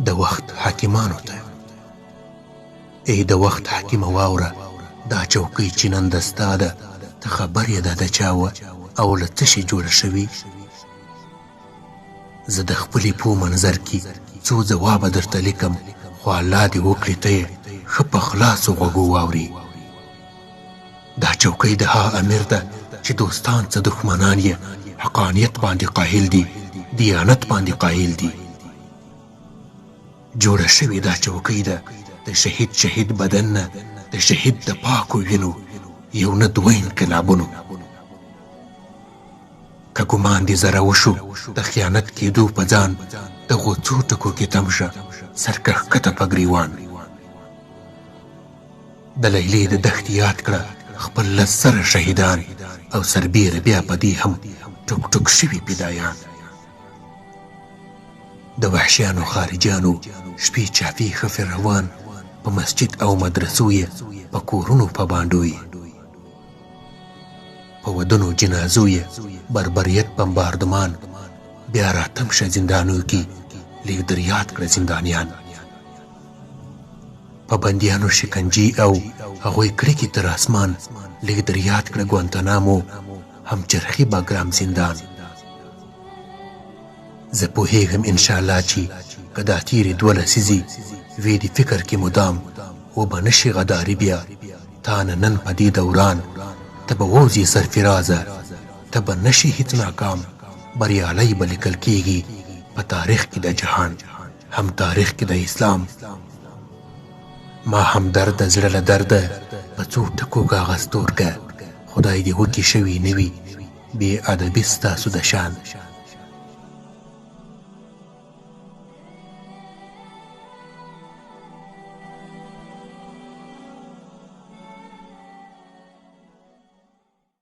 د وخت حاکمانو ته. ای د وخت حاکم واوره، دا چوکۍ چې نن د ستا ده، ته خبر یې دا د چا وه او له څه شي جوړه شوي؟ زه د خپلې پو منظر کې څو ځوابه درته لیکم، خو الله دې وکړي ته یې ښه په خلاصو غوږو واوري. دا چوکۍ د ها امیر ده چې دوستان څه دښمنان یې حقانیت باندې قایل دي، دیانت باندې قایل دي. جوړه شوې دا چوکۍ ده د شهید بدن نه، د شهید د پاکو وینو، یو نه دوه انقلابونو. که ګمان دې زره وشو د خیانت کېدو په ځان، د غوڅو ټکو کې تم شه سرکه ښکته په ګریوان. د لیلې د دښتې یاد کړه خپل لس سره شهیدان، او سربیره بیا په دې هم ټوک ټوک شوي فدایان. د وحشیانو خارجیانو شپې چافي خفې روان، په مسجد او مدرسو یې په کورونو په بانډو یې، په ودونو جنازو یې بربریت بمباردمان. بیا راتم شه زندانو کې لږ در یاد کړه زندانیان. په بندیانو شکنجي او هغوی کړکې تر اسمان، لږ در یاد کړه ګوانتانامو هم چرخي باګرام زندان. زه پوهېږم انشاءالله چې که دا تیرې دوه لسیزې وې د فکر کې مدام، و به نشي غداري بیا تا نه نن په دې دوران. ته به ووځې سرفرازه، ته به نشي هیڅ ناکام، بریالی به لیکل کېږي په تاریخ کې د جهان، هم تاریخ کې د اسلام. ما هم درد زړه له درده په څو ټکو کاغذ تور که، خدای دې وکړي شوي نه وي بې ادبي ستاسو د شان.